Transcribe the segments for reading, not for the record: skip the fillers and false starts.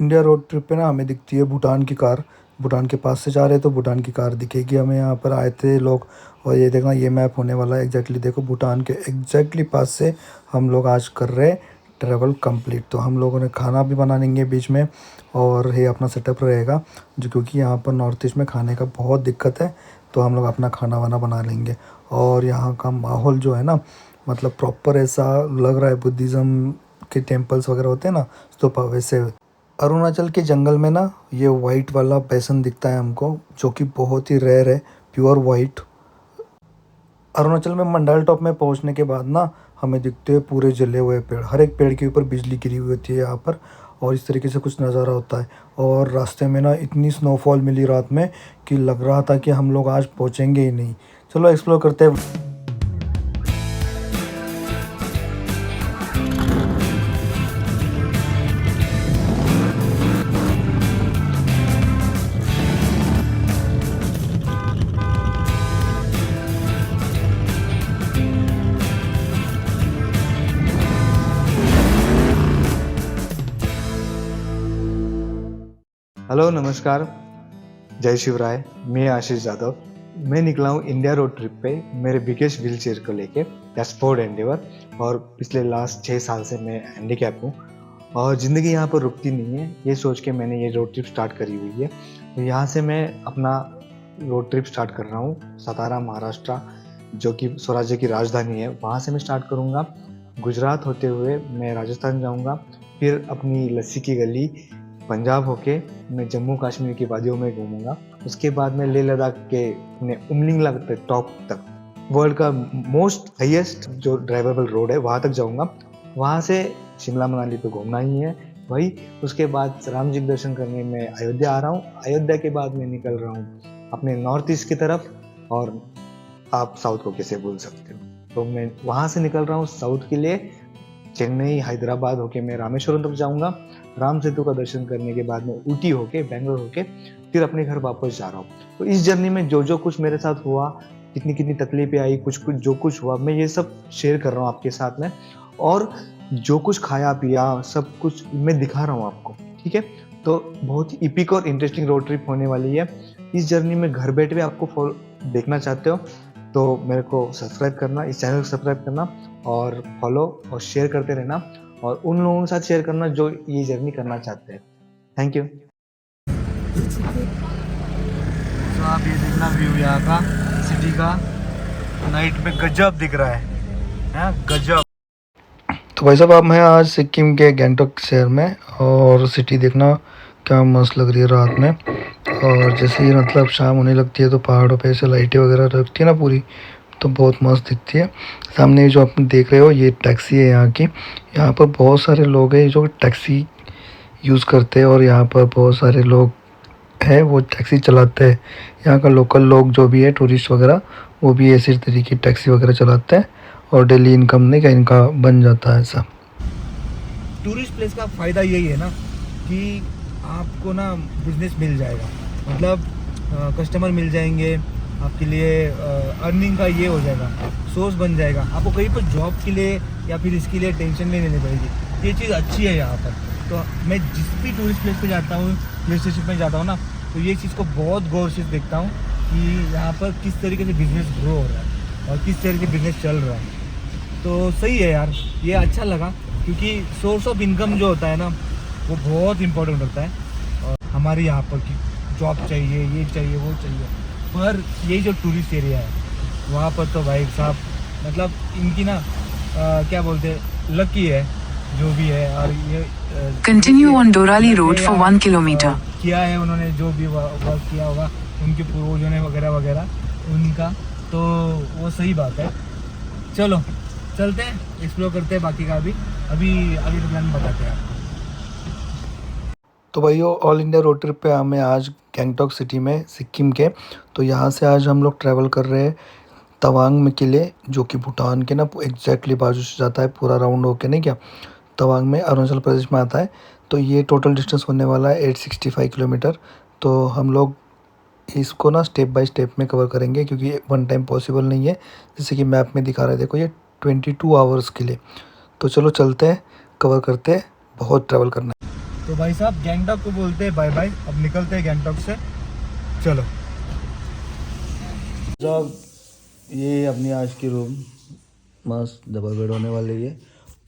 India road trip पे ना हमें दिखती है भूटान की कार। भूटान के पास से जा रहे हैं तो भूटान की कार दिखेगी हमें। यहाँ पर आए थे लोग और ये देखना ये मैप होने वाला है एग्जैक्टली। देखो भूटान के एग्जैक्टली पास से हम लोग आज कर रहे हैं ट्रैवल कंप्लीट। तो हम लोगों ने खाना भी बना लेंगे बीच में और ये अपना सेटअप रहेगा जो, क्योंकि यहाँ पर नॉर्थ ईस्ट में खाने का बहुत दिक्कत है। तो हम लोग अपना खाना वाना बना लेंगे। और यहाँ का माहौल जो है ना, मतलब प्रॉपर ऐसा लग रहा है बुद्धिज़्म के टेम्पल्स वगैरह होते हैं ना, स्तूपा वैसे। अरुणाचल के जंगल में ना ये वाइट वाला बेसन दिखता है हमको, जो कि बहुत ही रेयर है, प्योर वाइट। अरुणाचल में मंडाल टॉप में पहुंचने के बाद ना हमें दिखते हैं पूरे जले हुए पेड़। हर एक पेड़ के ऊपर बिजली गिरी हुई होती है यहाँ पर, और इस तरीके से कुछ नज़ारा होता है। और रास्ते में ना इतनी स्नोफॉल मिली रात में कि लग रहा था कि हम लोग आज पहुँचेंगे ही नहीं। चलो एक्सप्लोर करते हैं। हेलो नमस्कार, जय शिवराय। मैं आशीष यादव। मैं निकला हूँ इंडिया रोड ट्रिप पे मेरे बिगेस्ट व्हील चेयर को लेके, स्पोर्ट एंडेवर। और पिछले लास्ट 6 साल से मैं हैंडीकैप हूँ और ज़िंदगी यहाँ पर रुकती नहीं है, ये सोच के मैंने ये रोड ट्रिप स्टार्ट करी हुई है। तो यहाँ से मैं अपना रोड ट्रिप स्टार्ट कर रहा हूँ सतारा महाराष्ट्र, जो कि स्वराज्य की राजधानी है। वहाँ से मैं स्टार्ट करूँगा, गुजरात होते हुए मैं राजस्थान जाऊँगा, फिर अपनी लस्सी की गली पंजाब होके मैं जम्मू कश्मीर की वादियों में घूमूंगा। उसके बाद मैं लेह लद्दाख के अपने उमलिंगला तक, टॉप तक, वर्ल्ड का मोस्ट हाईएस्ट जो ड्राइवेबल रोड है वहाँ तक जाऊंगा। वहाँ से शिमला मनाली पे घूमना ही है वही। उसके बाद राम जी के दर्शन करने में अयोध्या आ रहा हूँ। अयोध्या के बाद मैं निकल रहा हूँ अपने नॉर्थ ईस्ट की तरफ, और आप साउथ को कैसे भूल सकते हो। तो मैं वहाँ से निकल रहा हूँ साउथ के लिए। चेन्नई हैदराबाद होके मैं रामेश्वरम तक जाऊंगा। राम सेतु का दर्शन करने के बाद मैं ऊटी होके, बेंगलोर होके फिर अपने घर वापस जा रहा हूँ। तो इस जर्नी में जो जो कुछ मेरे साथ हुआ, कितनी कितनी तकलीफें आई, कुछ कुछ जो कुछ हुआ, मैं ये सब शेयर कर रहा हूँ आपके साथ में। और जो कुछ खाया पिया सब कुछ मैं दिखा रहा हूँ आपको, ठीक है। तो बहुत ही इपिक और इंटरेस्टिंग रोड ट्रिप होने वाली है। इस जर्नी में घर बैठे हुए आपको देखना चाहते हो तो मेरे को सब्सक्राइब करना, इस चैनल को सब्सक्राइब करना और फॉलो और शेयर करते रहना, और उन लोगों के साथ शेयर करना जो ये जर्नी करना चाहते हैं। Thank you. तो आप ये देखना व्यू यहाँ का, सिटी का नाइट में गजब दिख रहा है गजब। तो भाई साहब अब मैं आज सिक्किम के गैंगटॉक शहर में, और सिटी देखना क्या मस्त लग रही है रात में। और जैसे ही मतलब शाम होने लगती है तो पहाड़ों पे ऐसे लाइटें वगैरह रखती है ना पूरी, तो बहुत मस्त दिखती है। सामने जो आप देख रहे हो ये टैक्सी है यहाँ की। यहाँ पर बहुत सारे लोग हैं जो टैक्सी यूज़ करते हैं, और यहाँ पर बहुत सारे लोग हैं वो टैक्सी चलाते हैं। यहाँ का लोकल लोग जो भी है, टूरिस्ट वगैरह, वो भी ऐसी तरीके की टैक्सी वगैरह चलाते हैं, और डेली इनकम नहीं का इनका बन जाता है ऐसा। टूरिस्ट प्लेस का फ़ायदा यही है ना कि आपको ना बिजनेस मिल जाएगा, मतलब कस्टमर मिल जाएंगे आपके लिए, अर्निंग का ये हो जाएगा, सोर्स बन जाएगा। आपको कहीं पर जॉब के लिए या फिर इसके लिए टेंशन नहीं लेनी पड़ेगी। ये चीज़ अच्छी है यहाँ पर। तो मैं जिस भी टूरिस्ट प्लेस पे जाता हूँ, हिल स्टेशन पे जाता हूँ ना, तो ये चीज़ को बहुत गौर से देखता हूँ कि यहाँ पर किस तरीके से बिज़नेस ग्रो हो रहा है और किस तरीके से बिज़नेस चल रहा है। तो सही है यार, ये अच्छा लगा, क्योंकि सोर्स ऑफ इनकम जो होता है ना वो बहुत इम्पोर्टेंट होता है। और हमारे यहाँ पर कि जॉब चाहिए, ये चाहिए, वो चाहिए, पर ये जो टूरिस्ट एरिया है वहाँ पर तो भाई साहब मतलब इनकी ना क्या बोलते हैं, लकी है जो भी है। और ये Continue on Dorali Road for 1 kilometer. किया है उन्होंने, जो भी वर्क किया होगा उनके पूर्वजों ने वगैरह वगैरह उनका, तो वो सही बात है। चलो चलते हैं, एक्सप्लोर करते हैं बाकी का भी, अभी आगे का प्लान बताते हैं आपको। तो भाइयों ऑल इंडिया रोड ट्रिप पे हमें आज गैंगटॉक सिटी में, सिक्किम के। तो यहाँ से आज हम लोग ट्रैवल कर रहे हैं तवांग में किले, जो कि भूटान के ना एग्जैक्टली बाजू से जाता है, पूरा राउंड होके नहीं क्या, तवांग में अरुणाचल प्रदेश में आता है। तो ये टोटल डिस्टेंस होने वाला है 865 किलोमीटर। तो हम लोग इसको ना स्टेप बाय स्टेप में कवर करेंगे, क्योंकि वन टाइम पॉसिबल नहीं है। जैसे कि मैप में दिखा रहा है, देखो ये 22 आवर्स के लिए। तो चलो चलते हैं, कवर करते हैं, बहुत ट्रैवल करना है। तो तो भाई साहब गैंगटॉक को बोलते हैं बाय बाय। अब निकलते हैं गैंगटॉक से, चलो। जब ये अपनी आज की रूम मस्त डबल बेड होने वाली है।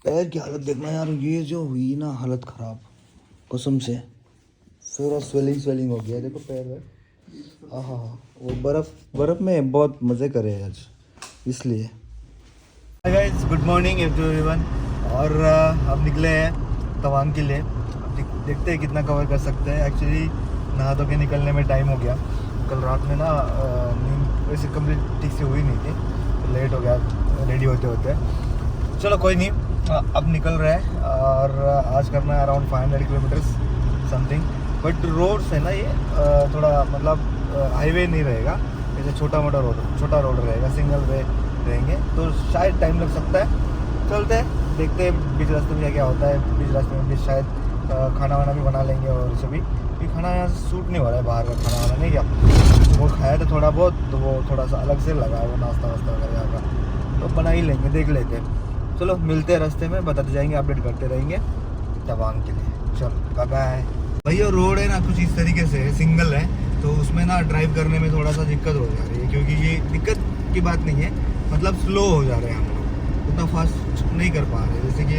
पैर की हालत देखना यार, ये जो हुई ना हालत ख़राब कसम से, पूरा स्वेलिंग हो गया। देखो पैर है, हाँ वो बर्फ़ में बहुत मज़े करे आज इसलिए। Hi guys, good morning everyone. और अब निकले हैं तवांग के लिए। अब देखते हैं कितना कवर कर सकते हैं। एक्चुअली नहा धो के निकलने में टाइम हो गया। कल रात में ना नींद वैसे कंप्लीट ठीक से हुई नहीं थी, तो लेट हो गया रेडी होते होते। चलो कोई नहीं, अब निकल रहे हैं। और आज करना है around 500 kilometres something. But road से ना ये थोड़ा मतलब हाईवे नहीं रहेगा, जैसे छोटा रोड रहेगा, सिंगल वे रहेंगे, तो शायद टाइम लग सकता है। चलते हैं, देखते हैं बीच रास्ते में क्या होता है। बीच रास्ते में भी शायद खाना वाना भी बना लेंगे। और इसे भी खाना यहाँ से सूट नहीं हो रहा है, बाहर का खाना वाना नहीं क्या। तो वो खाया था थोड़ा बहुत, तो वो थोड़ा सा अलग से लगा वो नाश्ता वास्ता वगैरह यहाँ का, तो बना ही लेंगे, देख लेते हैं। चलो मिलते हैं रास्ते में, बताते जाएंगे, अपडेट करते रहेंगे तवांग के लिए। चलो बाय बाय। भैया रोड है ना कुछ इस तरीके से सिंगल है, तो उसमें ना ड्राइव करने में थोड़ा सा दिक्कत हो जा रही है। क्योंकि ये दिक्कत की बात नहीं है, मतलब स्लो हो जा रहे हैं हम लोग, उतना फास्ट नहीं कर पा रहे। जैसे कि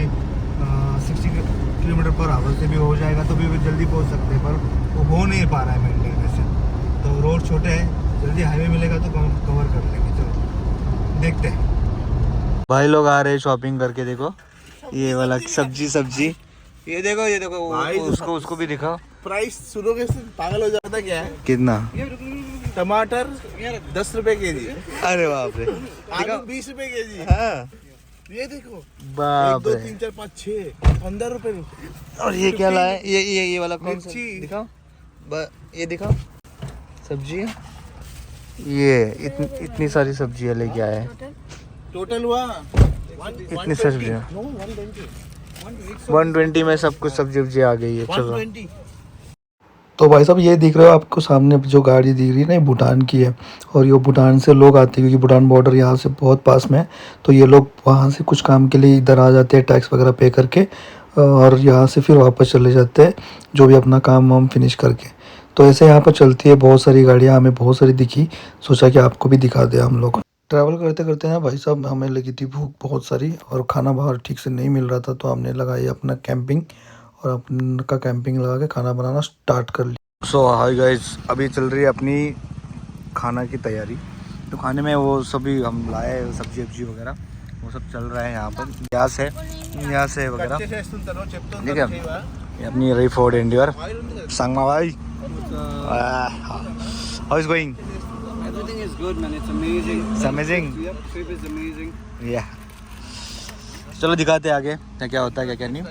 60 किलोमीटर पर आवर से भी हो जाएगा तो भी जल्दी पहुंच सकते हैं, पर वो हो नहीं पा रहा है मेंटेन वैसे। तो रोड छोटे हैं, जल्दी हाईवे मिलेगा तो कवर कर लेंगे। चलो देखते हैं। भाई लोग आ रहे हैं शॉपिंग करके। देखो ये वाला सब्जी, ये देखो उसको भी दिखाओ। प्राइस सुनोगे से पागल हो जाता क्या है। कितना? टमाटर 10 रुपए केजी, अरे बाप रे, आलू 20 रुपए केजी। हाँ ये देखो, 1 बाप 2 रे। 3 4 5 6 15 रुपए। और ये क्या लाए? ये वाला कौन सा? मिर्ची। दिखाओ ये दिखाओ सब्जी है। ये इतनी सारी सब्जियां लेके आए हैं। टोटल हुआ इतनी सब्जियां 120 में सब कुछ सब्जी आ गई है। चलो 120। तो भाई साहब ये दिख रहे हो आपको सामने जो गाड़ी दिख रही है ना, ये भूटान की है। और ये भूटान से लोग आते हैं, क्योंकि भूटान बॉर्डर यहाँ से बहुत पास में है। तो ये लोग वहाँ से कुछ काम के लिए इधर आ जाते हैं, टैक्स वगैरह पे करके, और यहाँ से फिर वापस चले जाते हैं जो भी अपना काम वाम फिनिश करके। तो ऐसे यहाँ पर चलती है बहुत सारी गाड़ियाँ, हमें बहुत सारी दिखी, सोचा कि आपको भी दिखा दे। हम लोग ट्रैवल करते करते ना भाई साहब हमें लगी थी भूख बहुत सारी, और खाना बाहर ठीक से नहीं मिल रहा था। तो हमने लगाई अपना कैंपिंग, और अपना का कैंपिंग लगा के खाना बनाना स्टार्ट कर लिया। सो हाय गाइस, अभी चल रही है अपनी खाना की तैयारी। तो खाने में वो सभी हम लाए सब्जी वगैरह, वो सब चल रहा है यहाँ पर। गैस है वगैरह, ठीक है। ये अपनी रही फोर्ड एंड्योर सांगमा भाई। How is going? Everything is good, man. It's amazing. It's amazing. Yep, trip is amazing. Yeah. चलो दिखाते हैं आगे क्या होता है क्या नहीं।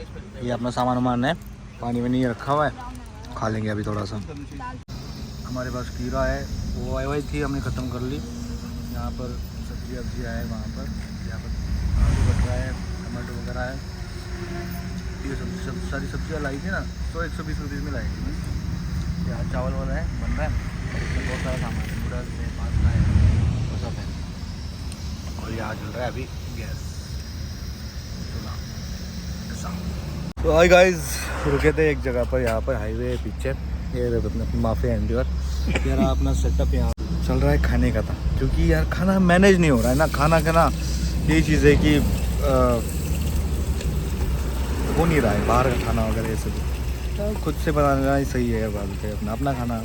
ये अपना सामान वामान है, पानी में नहीं रखा हुआ है, खा लेंगे अभी थोड़ा सा। हमारे पास खीरा है, वो आई थी हमने ख़त्म कर ली। यहाँ पर सब्जी है, वहाँ पर यहाँ पर आलू कट रहा है, टमाटो वगैरह है। ये सब सारी सब्जियाँ लाई थी ना, तो 120 रुपये में लाई थी। यहाँ चावल वाला है, बन रहा है, इसमें बहुत सारा सामान है, नूडल्स है, पास्ता है, वो सब है। और यहाँ चल रहा है अभी गैस। तो हाय गाइस, रुके थे एक जगह पर, यहाँ पर हाईवे है पीछे, ये अपना माफी एंड्योर। यार अपना सेटअप यहाँ चल रहा है खाने का था, क्योंकि यार खाना मैनेज नहीं हो रहा है ना। खाना का ना यही चीज़ है कि हो नहीं रहा है बाहर का खाना वगैरह ये सब। तो खुद से बनाना ही सही है। बात है अपना खाना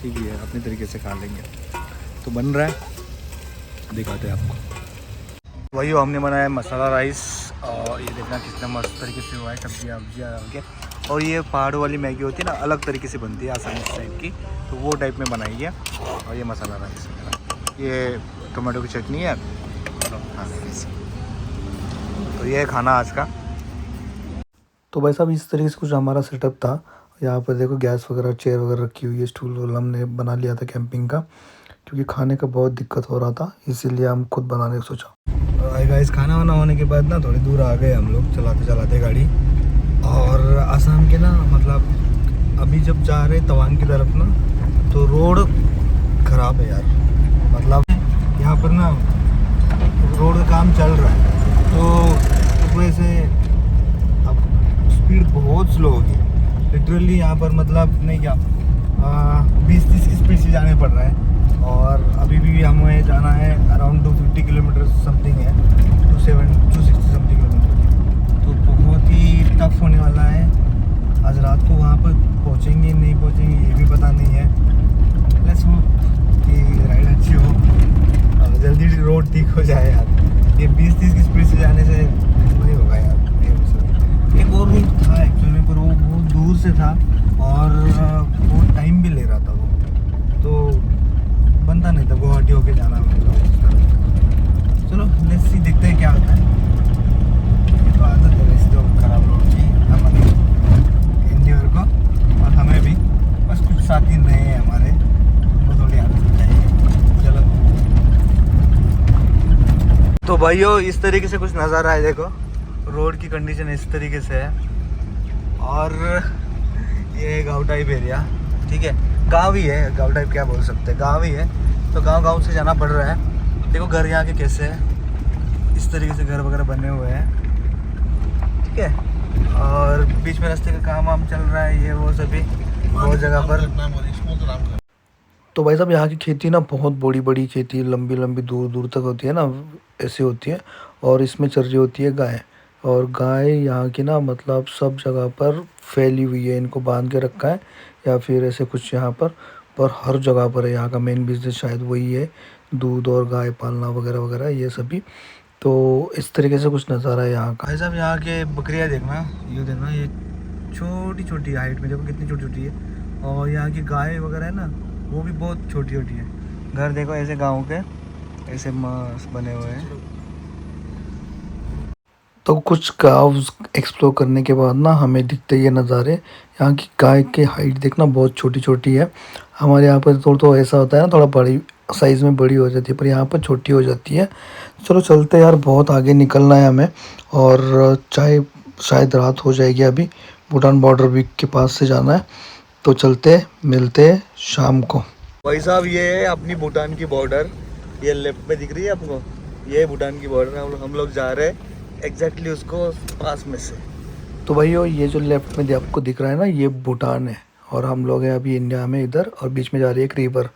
ठीक ही है, अपने तरीके से खा लेंगे। तो बन रहा है, दिखाते हैं आपको। वही हमने बनाया मसाला राइस, और ये देखना कितना मस्त तरीके से हुआ है, सब्जियाँ डाल के। और ये पहाड़ों वाली मैगी होती है ना, अलग तरीके से बनती है, आसानी टाइप की, तो वो टाइप में बनाई है। और ये मसाला राइस, ये टोमेटो की चटनी है, तो ये खाना आज का। तो भाई साहब इस तरीके से कुछ हमारा सेटअप था। यहाँ पर देखो गैस वगैरह, चेयर वगैरह रखी हुई है, स्टूल वगैरह हमने बना लिया था कैंपिंग का, क्योंकि खाने का बहुत दिक्कत हो रहा था, इसीलिए हम खुद बनाने का सोचा। भाई गाइस, खाना वाना होने के बाद ना थोड़ी दूर आ गए हम लोग चलाते गाड़ी। और आसाम के ना मतलब अभी जब जा रहे तवांग की तरफ ना, तो रोड ख़राब है यार। मतलब यहाँ पर ना रोड का काम चल रहा है, तो उस वजह से अब स्पीड बहुत स्लो होगी। लिटरली यहाँ पर मतलब नहीं क्या 20-30 की स्पीड से जाने पड़ रहा है। और अभी भी हमें जाना है अराउंड 250 किलोमीटर समथिंग है, 260 समथिंग किलोमीटर। तो बहुत ही टफ होने वाला है। आज रात को वहाँ पर पहुँचेंगे नहीं पहुँचेंगे ये भी पता नहीं है। लेट्स होप कि राइड अच्छी हो और जल्दी रोड ठीक हो जाए यार। ये 20-30 की स्पीड से जाने से नहीं होगा यार। एक और रूट था एक्चुअली, पर वो बहुत दूर से था और बहुत टाइम भी ले रहा था वो, तो बनता नहीं था। गुवाहाटी होके जाना मतलब। चलो लेट्स सी, देखते हैं क्या होता है। तो आदत है वैसे तो खराब रोड की हमारे इंडियर को, और हमें भी बस कुछ साथी नए हैं हमारे, वो थोड़ी आदत हो जाएगी। चलो तो भाइयों इस तरीके से कुछ नज़ारा है। देखो रोड की कंडीशन इस तरीके से है, और ये गाँव टाइप एरिया, ठीक है, गाँव ही है, गाँव टाइप क्या बोल सकते हैं, गाँव ही है। तो गाँव से जाना पड़ रहा है। देखो घर यहाँ के कैसे है, इस तरीके से घर वगैरह बने हुए हैं, ठीक है। और बीच में रास्ते का काम चल रहा है, ये वो सभी बहुत जगह पर। तो भाई साहब यहाँ की खेती ना बहुत बड़ी बड़ी खेती, लंबी लंबी दूर दूर तक होती है ना, ऐसी होती है। और इसमें चल रही होती है गाय, और गाय यहाँ की ना मतलब सब जगह पर फैली हुई है, इनको बांध के रखा है या फिर ऐसे कुछ यहाँ पर हर जगह पर है। यहाँ का मेन बिजनेस शायद वही है, दूध और गाय पालना वगैरह वगैरह ये सभी। तो इस तरीके से कुछ नज़ारा है यहाँ का। भाई साहब यहाँ के बकरियाँ देखना, ये देखना, ये छोटी छोटी हाइट में देखो कितनी छोटी छोटी है। और यहाँ की गाय वगैरह है ना, वो भी बहुत छोटी छोटी है। घर देखो ऐसे गाँव के ऐसे मस्त बने हुए हैं। तो कुछ गाँव एक्सप्लोर करने के बाद ना हमें दिखते ये नज़ारे। यहाँ की गाय की हाइट देखना बहुत छोटी छोटी है। हमारे यहाँ पर तो ऐसा होता है ना, थोड़ा बड़ी साइज़ में बड़ी हो जाती है, पर यहाँ पर छोटी हो जाती है। चलो चलते यार, बहुत आगे निकलना है हमें, और चाहे शायद रात हो जाएगी। अभी भूटान बॉर्डर वीक के पास से जाना है, तो चलते मिलते शाम को। भाई साहब ये है अपनी भूटान की बॉर्डर, ये लेफ्ट में दिख रही है आपको, ये भूटान की बॉर्डर। हम लोग जा रहे हैं एग्जैक्टली उसको पास में से। तो भाइयों ये जो लेफ्ट में आपको दिख रहा है ना, ये भूटान है, और हम लोग हैं अभी इंडिया में इधर, और बीच में जा रही है एक रिवर।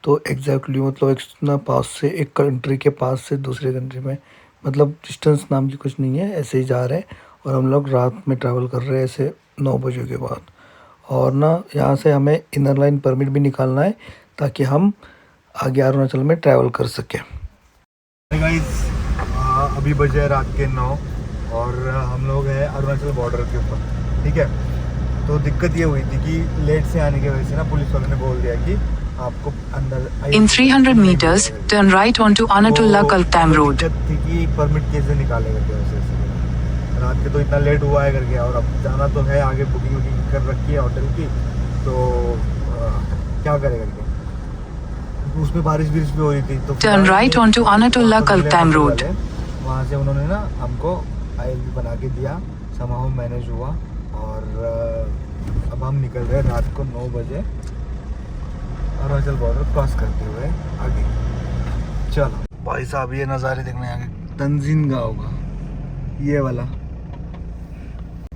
तो एग्जैक्टली मतलब एक ना पास से, एक कंट्री के पास से दूसरे कंट्री में, मतलब डिस्टेंस नाम की कुछ नहीं है, ऐसे ही जा रहे हैं। और हम लोग रात में ट्रैवल कर रहे हैं ऐसे 9 बजे के बाद। और ना यहाँ से हमें इनर लाइन परमिट भी निकालना है, ताकि हम आगे अरुणाचल में ट्रैवल कर सकें। अभी बजे रात के 9, और हम लोग हैं अरुणाचल बॉर्डर के ऊपर, ठीक है। तो दिक्कत ये हुई थी कि लेट से आने की वजह से ना पुलिस वालों ने बोल दिया कि आपको अंदर In 300 meters, turn right onto Anatolla Kaltam Road. दिक्कत थी कि परमिट कैसे निकालेगा, कैसे रात के तो इतना लेट हुआ है करके, और अब जाना तो है, आगे बुकिंग वुकिंग कर रखी है होटल की, तो क्या करे करके। उसमें बारिश भी हो रही थी, तो Turn right onto Anatolla Kaltam Road. वहाँ से उन्होंने ना हमको ILP बना के दिया, समाओ मैनेज हुआ। और अब हम निकल रहे हैं रात को 9 बजे अरुणाचल बॉर्डर क्रॉस करते हुए आगे। चलो भाई साहब ये नज़ारे देखने आगे, तंजीन गाँव का ये वाला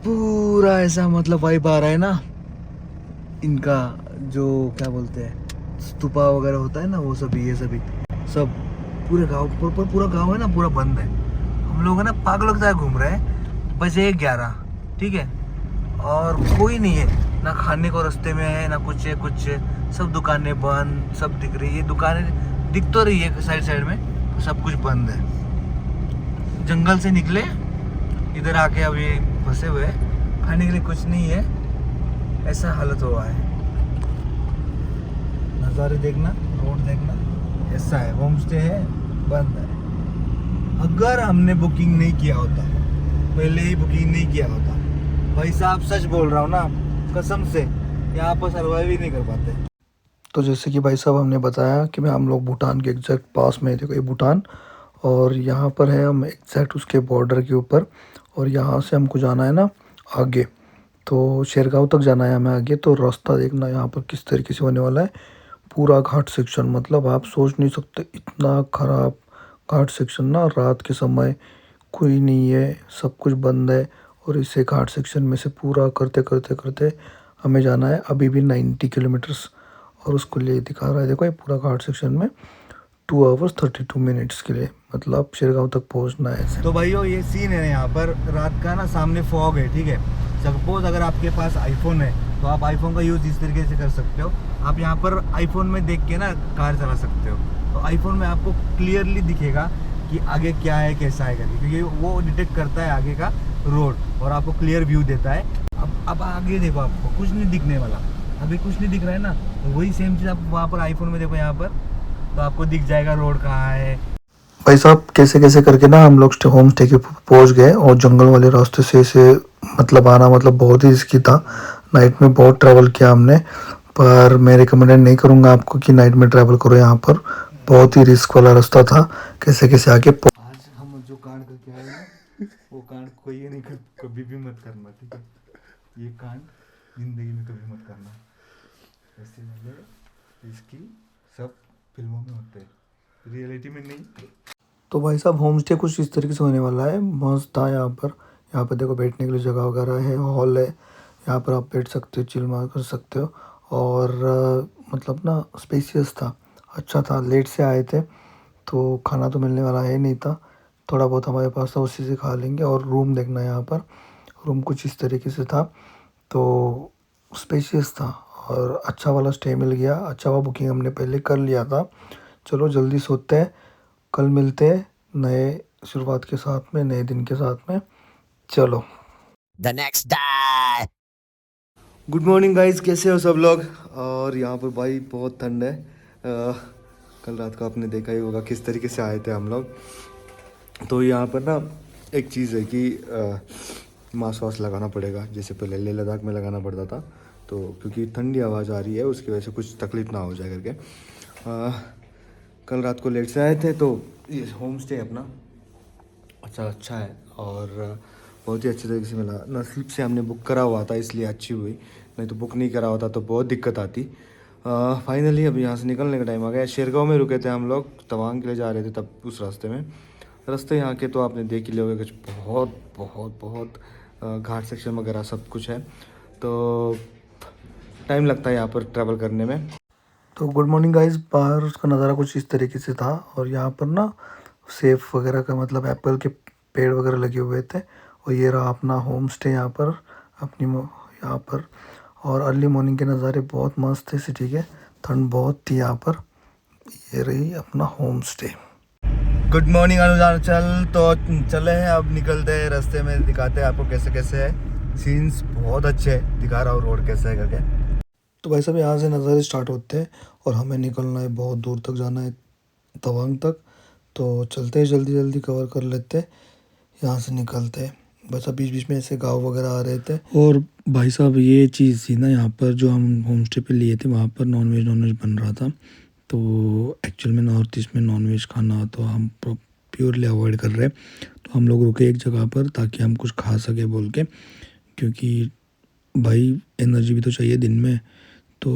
पूरा ऐसा मतलब वाइब आ रहा है ना, इनका जो क्या बोलते हैं स्तूपा वगैरह होता है ना, वो सभी, ये सभी सब पूरे गांव पूरा गांव है ना, पूरा बंद है। हम लोग है ना पागलों की तरह घूम रहे हैं, बजे 11, ठीक है, और कोई नहीं है ना, खाने को रास्ते में है ना कुछ है, सब दुकानें बंद, सब दिख रही है। दुकानें दिख तो रही है साइड में, सब कुछ बंद है। जंगल से निकले इधर आके अभी फंसे हुए, खाने के लिए कुछ नहीं है, ऐसा हालत हुआ है। नज़ारे देखना, रोड देखना, ऐसा है। होम स्टे है, बंद है। अगर हमने बुकिंग नहीं किया होता, पहले ही बुकिंग नहीं किया होता, भाई साहब सच बोल रहा हूँ ना कसम से, यहाँ पर सर्वाइव ही नहीं कर पाते। तो जैसे कि भाई साहब हमने बताया कि हम लोग भूटान के एग्जैक्ट पास में, देखो ये भूटान, और यहाँ पर है हम एग्जैक्ट उसके बॉर्डर के ऊपर। और यहाँ से हमको जाना है ना आगे, तो शेरगांव तक जाना है हमें आगे। तो रास्ता देखना यहाँ पर किस तरीके से होने वाला है, पूरा घाट सेक्शन, मतलब आप सोच नहीं सकते इतना ख़राब घाट सेक्शन ना। रात के समय कोई नहीं है, सब कुछ बंद है, और इसे घाट सेक्शन में से पूरा करते करते करते हमें जाना है अभी भी 90 किलोमीटर्स, और उसको लिए दिखा रहा है देखो ये पूरा घाट सेक्शन में 2 आवर्स 32 मिनट्स के लिए, मतलब शेरगांव तक पहुंचना है ऐसे। तो भाइयों ये सीन है यहाँ पर रात का ना, सामने फॉग है, ठीक है। सपोज अगर आपके पास आईफोन है तो आप आईफोन का यूज़ इस तरीके से कर सकते हो, आप यहाँ पर आईफोन में देख के ना कार चला सकते हो। तो आईफोन में आपको क्लियरली दिखेगा कि आगे क्या है कैसा है करके, क्योंकि वो डिटेक्ट करता है आगे का रोड और आपको क्लियर व्यू देता है। अब आगे देखो, आपको कुछ नहीं दिखने वाला, अभी कुछ नहीं दिख रहा है ना, तो वही सेम चीज़ आप वहाँ पर आईफोन में देखो यहाँ पर, तो आपको दिख जाएगा रोड कहाँ है। भाई साहब कैसे कैसे करके ना हम लोग होम स्टे के पहुंच गए, और जंगल वाले रास्ते से मतलब आना मतलब बहुत ही रिस्की था। नाइट में बहुत ट्रैवल किया हमने, पर मैं रिकमेंड नहीं करूंगा आपको कि नाइट में ट्रैवल करो, यहाँ पर बहुत ही रिस्क वाला रास्ता था। कैसे कैसे आके आज हम जो कांड करके आए ना, वो कांड कोई ये नहीं कभी भी मत करना, ठीक है। ये कांड जिंदगी में कभी मत करना, ऐसे वाले इसकी सब फिल्मों में होते हैं, रियलिटी में नहीं। तो भाई साहब होम स्टे कुछ इस तरीके से होने वाला है, मस्त था यहाँ पर देखो बैठने के लिए जगह वगैरह है, हॉल है, यहाँ पर आप बैठ सकते हो, चिल मार कर सकते हो, और मतलब ना स्पेसियस था, अच्छा था। लेट से आए थे तो खाना तो मिलने वाला है नहीं था, थोड़ा बहुत हमारे पास था उसी से खा लेंगे। और रूम देखना यहाँ पर, रूम कुछ इस तरीके से था, तो स्पेशियस था और अच्छा वाला स्टे मिल गया, अच्छा वाला बुकिंग हमने पहले कर लिया था। चलो जल्दी सोते हैं, कल मिलते हैं नए शुरुआत के साथ में, नए दिन के साथ में। चलो The next day. Good morning guys, कैसे हो सब लोग। और यहाँ पर भाई बहुत ठंड है, कल रात को आपने देखा ही होगा किस तरीके से आए थे हम लोग। तो यहाँ पर ना एक चीज़ है कि मास्क वास्क लगाना पड़ेगा, जैसे पहले लेह लद्दाख में लगाना पड़ता था, तो क्योंकि ठंडी आवाज़ आ रही है उसकी वजह से कुछ तकलीफ ना हो जाए करके। कल रात को लेट से आए थे, तो ये होम स्टे अपना अच्छा है और बहुत ही अच्छे तरीके से मिला। नसीब से हमने बुक करा हुआ था इसलिए अच्छी हुई, नहीं तो बुक नहीं करा होता तो बहुत दिक्कत आती। फाइनली अब यहाँ से निकलने का टाइम आ गया। शेरगांव में रुके थे हम लोग, तवांग के लिए जा रहे थे तब उस रास्ते में। रास्ते यहाँ के तो आपने देख ही लोगे, कुछ बहुत बहुत बहुत घाट सेक्शन वगैरह सब कुछ है, तो टाइम लगता है यहाँ पर ट्रैवल करने में। तो गुड मॉर्निंग गाइस, बाहर उसका नज़ारा कुछ इस तरीके से था, और यहाँ पर ना सेब वगैरह का मतलब एप्पल के पेड़ वगैरह लगे हुए थे। और ये रहा अपना होम स्टे यहाँ पर यहाँ पर। और अर्ली मॉर्निंग के नज़ारे बहुत मस्त थे सिटी के, ठंड बहुत थी यहाँ पर। ये रही अपना home stay. Good morning Arunachal, तो चले हैं अब, निकलते हैं, रास्ते में दिखाते हैं आपको कैसे कैसे है सीन्स, बहुत अच्छे है, दिखा रहा हूँ रोड कैसे है करके। तो भाई साहब यहाँ से नज़ारे स्टार्ट होते हैं और हमें निकलना है, बहुत दूर तक जाना है, तवांग तक। तो चलते हैं, जल्दी जल्दी कवर कर लेते हैं, यहाँ से निकलते हैं। बस अब बीच बीच में ऐसे गांव वगैरह आ रहे थे। और भाई साहब ये चीज़ थी ना, यहाँ पर जो हम होम स्टे पे लिए थे वहाँ पर नॉनवेज बन रहा था, तो एक्चुअल में नॉर्थ ईस्ट में नॉनवेज खाना तो हम प्योरली अवॉइड कर रहे हैं। तो हम लोग रुके एक जगह पर ताकि हम कुछ खा सके बोल के, क्योंकि भाई एनर्जी भी तो चाहिए दिन में। तो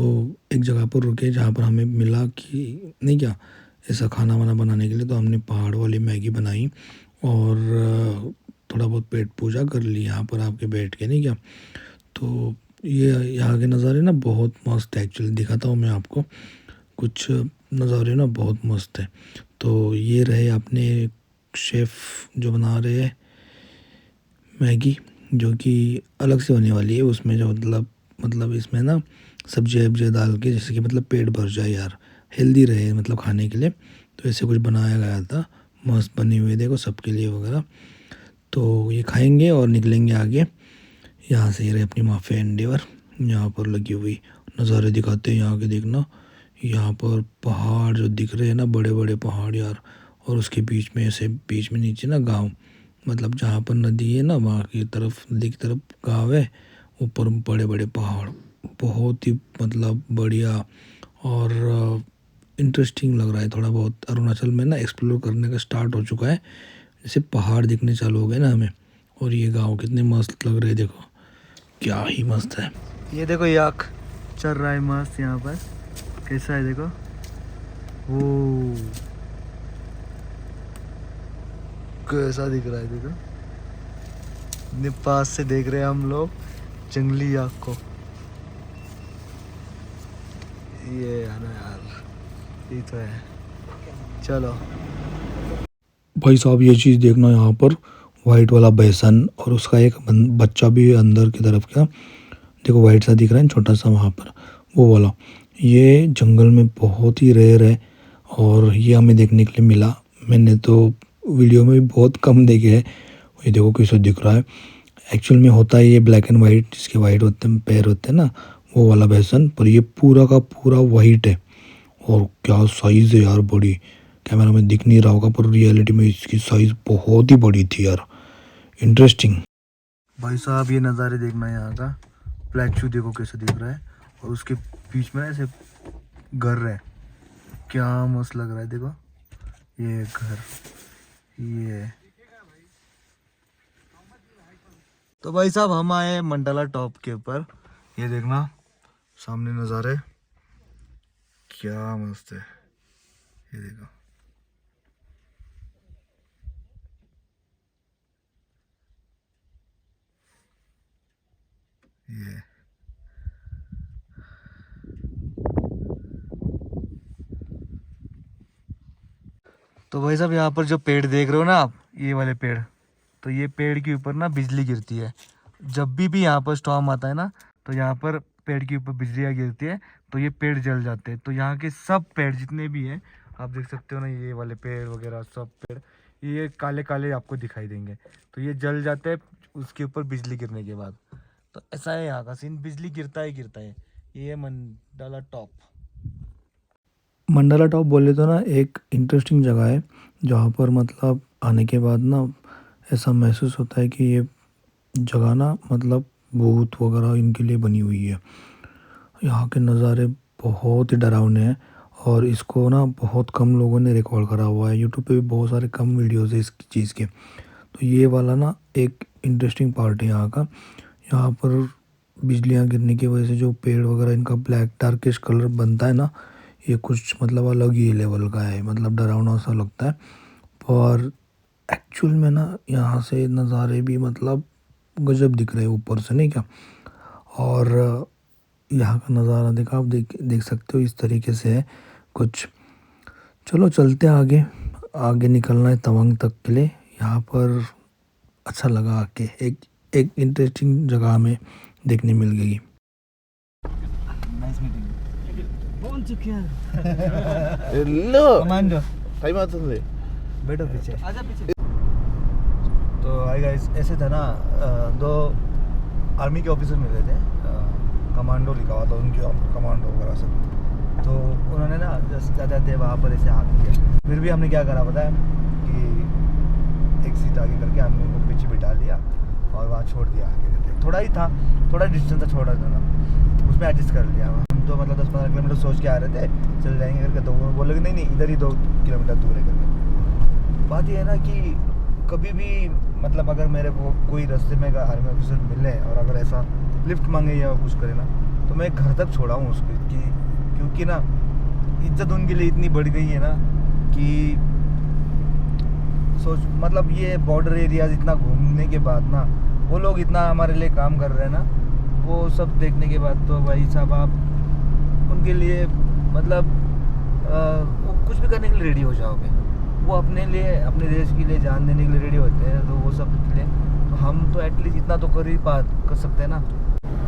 एक जगह पर रुके जहाँ पर हमें मिला कि नहीं क्या ऐसा खाना वाना बनाने के लिए, तो हमने पहाड़ वाली मैगी बनाई और थोड़ा बहुत पेट पूजा कर ली यहाँ पर आपके बैठ के, नहीं क्या। तो ये यहाँ के नज़ारे ना बहुत मस्त है, एक्चुअली दिखाता हूँ मैं आपको, कुछ नज़ारे ना बहुत मस्त है। तो ये रहे अपने शेफ़ जो बना रहे हैं मैगी, जो कि अलग से होने वाली है, उसमें जो मतलब इसमें ना सब्जी डाल के, जैसे कि मतलब पेट भर जाए यार, हेल्दी रहे मतलब खाने के लिए, तो ऐसे कुछ बनाया गया था, मस्त बनी हुई देखो सबके लिए वगैरह। तो ये खाएंगे और निकलेंगे आगे यहाँ से। ये रहे अपनी माफिया एंडेवर, यहाँ पर लगी हुई नज़ारे दिखाते हैं यहाँ के, देखना यहाँ पर पहाड़ जो दिख रहे हैं ना, बड़े बड़े पहाड़ यार, और उसके बीच में ऐसे बीच में नीचे ना गांव, मतलब जहाँ पर नदी है ना वहाँ की तरफ, नदी की तरफ गांव है, ऊपर बड़े बड़े पहाड़, बहुत ही मतलब बढ़िया और इंटरेस्टिंग लग रहा है थोड़ा बहुत। अरुणाचल में ना एक्सप्लोर करने का स्टार्ट हो चुका है, जैसे पहाड़ दिखने चालू हो गए ना हमें, और ये गांव कितने मस्त लग रहे हैं, देखो क्या ही मस्त है। ये देखो याक चल रहा है मस्त यहाँ पर, कैसा है देखो, ओ कैसा दिख रहा है देखो, इतने पास से देख रहे हैं हम लोग जंगली याक को, ये है ना यार, ये तो है। चलो भाई साहब ये चीज़ देखना यहाँ पर, वाइट वाला बेसन और उसका एक बच्चा भी अंदर की तरफ का, देखो वाइट सा दिख रहा है छोटा सा वहाँ पर, वो वाला। ये जंगल में बहुत ही रेयर है और ये हमें देखने के लिए मिला। मैंने तो वीडियो में भी बहुत कम देखे है। ये देखो कैसे दिख रहा है। एक्चुअल में होता है ये ब्लैक एंड वाइट, जिसके वाइट होते हैं पैर होते हैं ना, वो वाला बेसन, पर ये पूरा का पूरा वाइट है। और क्या साइज़ है यार, बड़ी। कैमरा में दिख नहीं रहा होगा पर रियलिटी में इसकी साइज़ बहुत ही बड़ी थी यार। इंटरेस्टिंग। भाई साहब ये नज़ारे देखना है यहाँ का। प्लेटू देखो कैसे दिख रहा है और उसके बीच में ऐसे घर है, क्या मस्त लग रहा है। देखो ये घर, ये तो भाई साहब हम आए मंडाला टॉप के ऊपर। ये देखना सामने नज़ारे क्या मस्त है, ये देखो। ये तो भाई साहब यहाँ पर जो पेड़ देख रहे हो ना आप, ये वाले पेड़, तो ये पेड़ के ऊपर ना बिजली गिरती है। जब भी यहाँ पर स्टॉर्म आता है ना, तो यहाँ पर पेड़ के ऊपर बिजलियाँ गिरती है, तो ये पेड़ जल जाते हैं। तो यहाँ के सब पेड़ जितने भी हैं, आप देख सकते हो ना, ये वाले पेड़ वगैरह सब पेड़, ये काले काले आपको दिखाई देंगे। तो ये जल जाते हैं उसके ऊपर बिजली गिरने के बाद। तो ऐसा है यहाँ का सीन, बिजली गिरता ही गिरता है। ये है मंडाला टॉप। मंडाला टॉप बोले तो ना एक इंटरेस्टिंग जगह है, जहाँ पर मतलब आने के बाद ना ऐसा महसूस होता है कि ये जगह ना मतलब भूत वगैरह इनके लिए बनी हुई है। यहाँ के नज़ारे बहुत ही डरावने हैं और इसको ना बहुत कम लोगों ने रिकॉर्ड करा हुआ है। यूट्यूब पे भी बहुत सारे कम वीडियोज़ है इस चीज़ के। तो ये वाला ना एक इंटरेस्टिंग पार्ट है यहाँ का। यहाँ पर बिजलियाँ गिरने की वजह से जो पेड़ वगैरह इनका ब्लैक डार्किश कलर बनता है ना, ये कुछ मतलब अलग ही लेवल का है, मतलब डरावना सा लगता है। और एक्चुअल में ना यहाँ से नज़ारे भी मतलब गजब दिख रहे हैं ऊपर से, नहीं क्या। और यहाँ का नज़ारा देखा आप, देख सकते हो इस तरीके से है कुछ। चलो चलते हैं आगे, आगे निकलना है तवांग तक के लिए। यहाँ पर अच्छा लगा आके, एक इंटरेस्टिंग जगह हमें देखने मिल गई। Nice meeting. 일로 कमांडो टाइम आता है। बैठो पीछे, आजा पीछे। तो आई गाइस, ऐसे था ना, दो आर्मी के ऑफिसर मिले थे, कमांडो लिखा हुआ था उनके ऊपर, कमांडो वगैरह सब। तो उन्होंने ना जैसे जाते वहाँ पर ऐसे हाथ किया। फिर भी हमने क्या करा पता है कि एक सीट आगे करके हमने उनको पीछे बिठा लिया और वहाँ छोड़ दिया आगे करके। थोड़ा ही था, थोड़ा डिस्टेंस था, छोटा था ना, उसमें एडजस्ट कर लिया। हम तो मतलब 10-15 किलोमीटर सोच के आ रहे थे चल जाएंगे करके, तो वो बोले कि नहीं इधर ही 2 किलोमीटर दूर है करके। बात ये है ना कि कभी भी मतलब अगर मेरे को कोई रास्ते में आर्मी ऑफिसर मिले और अगर ऐसा लिफ्ट मांगे या कुछ करे ना, तो मैं घर तक छोड़ाऊँ उसको, क्योंकि ना इज्जत उनके लिए इतनी बढ़ गई है ना कि सोच, मतलब ये बॉर्डर एरियाज इतना घूमने के बाद ना, वो लोग इतना हमारे लिए काम कर रहे हैं ना, वो सब देखने के बाद तो भाई साहब आप उनके लिए मतलब वो कुछ भी करने के लिए रेडी हो जाओगे। वो अपने लिए, अपने देश के लिए जान देने के लिए रेडी होते हैं, तो वो सब के लिए तो हम तो एटलीस्ट इतना तो कर सकते हैं ना।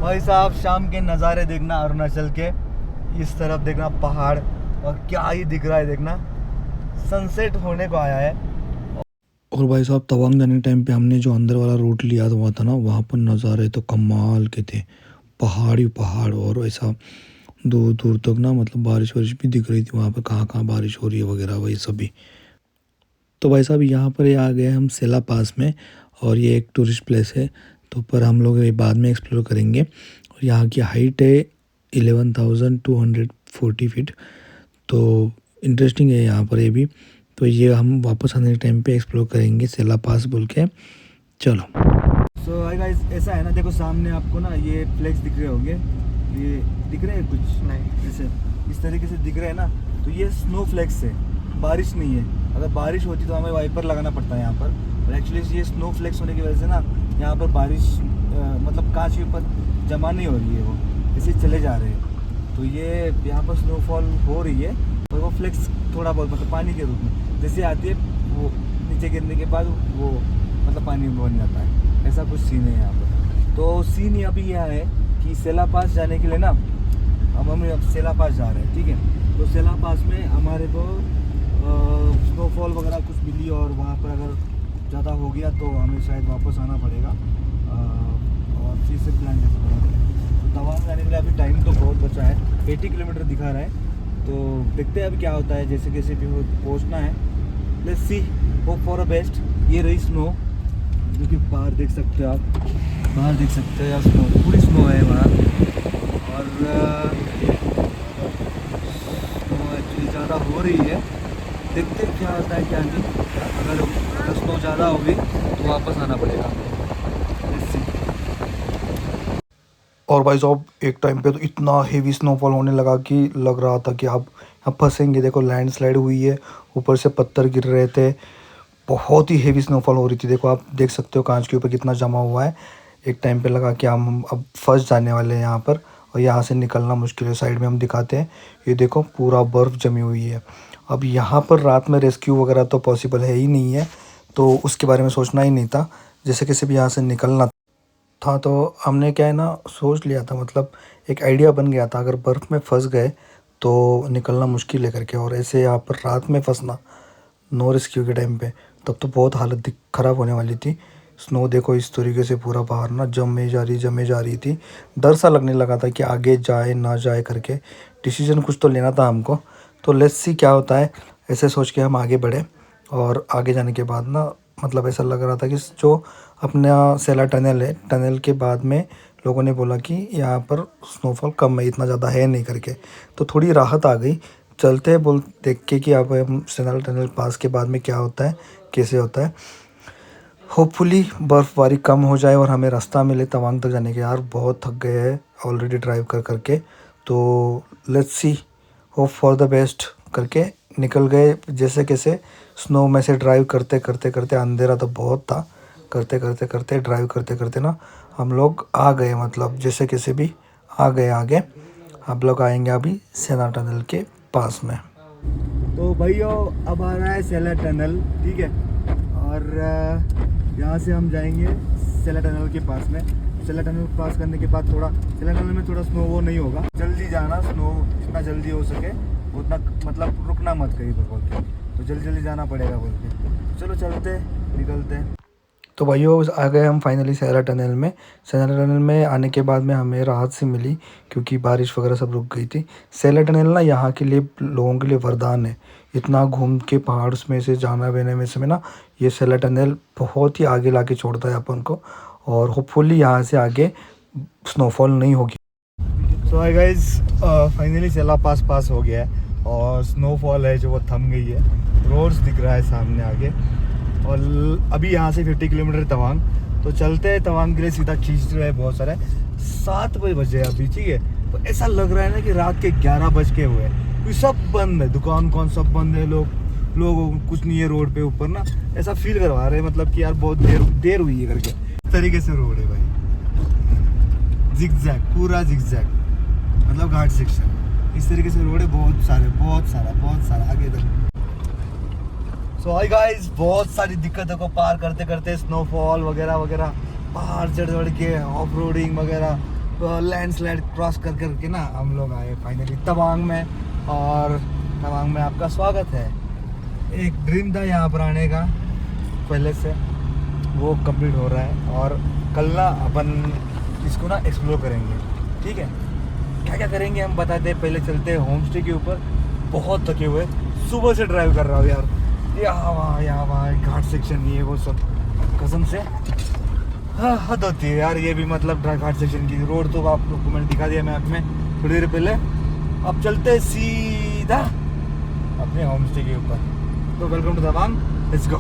भाई साहब शाम के नज़ारे देखना, अरुणाचल के इस तरफ देखना पहाड़, और क्या ही दिख रहा है देखना, सनसेट होने को आया है। और भाई साहब तवांग जाने के टाइम पे हमने जो अंदर वाला रूट लिया हुआ था ना, वहाँ पर नज़ारे तो कमाल के थे, पहाड़ ही पहाड़, और ऐसा दूर दूर तक ना मतलब बारिश वारिश भी दिख रही थी वहाँ पर, कहाँ कहाँ बारिश हो रही है वगैरह वही सभी। तो भाई साहब यहाँ पर ये आ गए हम सेला पास में, और ये एक टूरिस्ट प्लेस है, तो पर हम लोग ये बाद में एक्सप्लोर करेंगे। और यहाँ की हाइट है 11,240 फीट, तो इंटरेस्टिंग है यहाँ पर ये भी। तो ये हम वापस आने के टाइम पे एक्सप्लोर करेंगे सेला पास बोल के। चलो। सो हाय गाइस, ऐसा है ना, देखो सामने आपको ना ये फ्लैग्स दिख रहे होंगे, ये दिख रहे हैं कुछ नहीं, जैसे इस तरीके से दिख रहे हैं ना, तो ये स्नो फ्लैक्स है, बारिश नहीं है। अगर बारिश होती तो हमें वाइपर लगाना पड़ता है यहाँ पर, और एक्चुअली ये स्नो फ्लैक्स होने की वजह से ना यहाँ पर बारिश मतलब कांच के ऊपर जमा नहीं हो रही है, वो ऐसे चले जा रहे हैं। तो ये यहाँ पर स्नोफॉल हो रही है और वो फ्लेक्स थोड़ा बहुत मतलब पानी के रूप में जैसे आती है, वो नीचे गिरने के बाद वो मतलब पानी में बन जाता है, ऐसा कुछ सीन है यहाँ पर। तो सीन अभी यह है कि सेला पास जाने के लिए ना हम सेला पास जा रहे हैं, ठीक है। तो सेला पास में हमारे को स्नोफॉल वगैरह कुछ मिली और वहाँ पर अगर ज़्यादा हो गया तो हमें शायद वापस आना पड़ेगा और फिर से प्लान कैसे बनाना है। तो तवांग जाने के लिए अभी टाइम तो बहुत बचा है, 80 किलोमीटर दिखा रहा है। तो देखते हैं अभी क्या होता है, जैसे कैसे भी पहुँचना है। Let's see, hope for a best. ये रही स्नो, जो कि बाहर देख सकते हो आप, बाहर देख सकते हो यार, स्नो पूरी स्नो है वहाँ। और स्नो एक्चुअली ज़्यादा हो रही है, देखते हैं क्या होता है क्या नहीं। अगर स्नो ज़्यादा होगी तो वापस आना पड़ेगा। Let's see। और भाई साहब एक टाइम पे तो इतना हेवी स्नोफॉल होने लगा कि लग रहा था कि आप फंसेंगे। देखो लैंडस्लाइड हुई है, ऊपर से पत्थर गिर रहे थे, बहुत ही हेवी स्नोफॉल हो रही थी। देखो आप देख सकते हो कांच के ऊपर कितना जमा हुआ है। एक टाइम पे लगा कि हम अब फंस जाने वाले हैं यहाँ पर और यहाँ से निकलना मुश्किल है। साइड में हम दिखाते हैं, ये देखो पूरा बर्फ़ जमी हुई है। अब यहाँ पर रात में रेस्क्यू वगैरह तो पॉसिबल है ही नहीं है, तो उसके बारे में सोचना ही नहीं था। जैसे किसी भी यहाँ से निकलना था तो हमने क्या है ना सोच लिया था, मतलब एक आइडिया बन गया था, अगर बर्फ़ में फंस गए तो निकलना मुश्किल है करके। और ऐसे यहाँ पर रात में फंसना नो रेस्क्यू के टाइम पे, तब तो बहुत हालत ख़राब होने वाली थी। स्नो देखो इस तरीके से पूरा बाहर ना जमे जा रही थी। डर सा लगने लगा था कि आगे जाए ना जाए करके। डिसीजन कुछ तो लेना था हमको। तो लेट्स सी क्या होता है। ऐसे सोच के हम आगे बढ़े और आगे जाने के बाद ना मतलब ऐसा लग रहा था कि जो अपना सेला टनल है, टनल के बाद में लोगों ने बोला कि यहाँ पर स्नोफॉल कम है, इतना ज़्यादा है नहीं करके। तो थोड़ी राहत आ गई। चलते हैं बोल देख के कि अब हम सेला टनल पास के बाद में क्या होता है, कैसे होता है। होपफुली बर्फ़बारी कम हो जाए और हमें रास्ता मिले तवांग तक जाने के। यार बहुत थक गए हैं ऑलरेडी ड्राइव कर करके। तो let's see, hope for the best करके निकल गए जैसे कैसे। स्नो में से ड्राइव करते करते अंधेरा तो बहुत था, करते ड्राइव करते ना हम लोग आ गए, मतलब जैसे कैसे भी आ गए आगे। आप लोग आएंगे अभी सेला टनल के पास में। तो भाइयों अब आ रहा है सेला टनल, ठीक है। और यहाँ से हम जाएंगे सेला टनल के पास में। सेला टनल पास करने के बाद थोड़ा सेला टनल में थोड़ा स्नो वो नहीं होगा, जल्दी जाना, स्नो जितना जल्दी हो सके उतना, मतलब रुकना मत कहीं पर बोल के, तो जल्दी जाना पड़ेगा बोल के। चलो चलते निकलते हैं। तो भाइयों आ गए हम फाइनली सेला टनल में। सेला टनल में आने के बाद में हमें राहत सी मिली क्योंकि बारिश वगैरह सब रुक गई थी। सेला टनल ना यहाँ के लिए लोगों के लिए वरदान है। इतना घूम के पहाड़ में से जाना बेने में से ना ये सेला टनल बहुत ही आगे ला के छोड़ता है अपन को। और होपफुली यहाँ से आगे स्नोफॉल नहीं होगी। सो हाय गाइस, फाइनली सेला पास हो गया है और स्नोफॉल है जो वो थम गई है। रोड्स दिख रहा है सामने आगे। और अभी यहाँ से 50 किलोमीटर तवांग, तो चलते हैं तवांग के लिए। सीधा खींच रहे हैं बहुत सारे। 7 बजे अभी, ठीक है। तो ऐसा लग रहा है ना कि रात के 11 बज के हुए, तो सब बंद है, दुकान सब बंद है, लोग कुछ नहीं है रोड पे ऊपर ना, ऐसा फील करवा रहे हैं मतलब कि यार बहुत देर हुई है करके। इस तरीके से रोड है भाई, जिगजैग, पूरा जिगजैग, मतलब घाट सेक्शन। इस तरीके से रोड है, बहुत सारा आगे तक। सो हाय गाइस, बहुत सारी दिक्कतों को पार करते स्नोफॉल वगैरह पहाड़ चढ़ के ऑफ रोडिंग वगैरह लैंडस्लाइड क्रॉस करके ना हम लोग आए फाइनली तवांग में। और तवांग में आपका स्वागत है। एक ड्रीम था यहाँ पर आने का पहले से, वो कंप्लीट हो रहा है। और कल ना अपन इसको ना एक्सप्लोर करेंगे, ठीक है। क्या करेंगे हम बताते हैं। पहले चलते हैं होम स्टे के ऊपर। बहुत थके हुए, सुबह से ड्राइव कर रहा हूँ यार, यहाँ वहाँ घाट सेक्शन ये वो सब, कसम से हद होती है यार ये भी। मतलब घाट सेक्शन की रोड तो आप लोग को मैंने दिखा दिया मैप में थोड़ी देर पहले। अब चलते सीधा अपने होम स्टे के ऊपर। तो welcome to Tawang, let's go.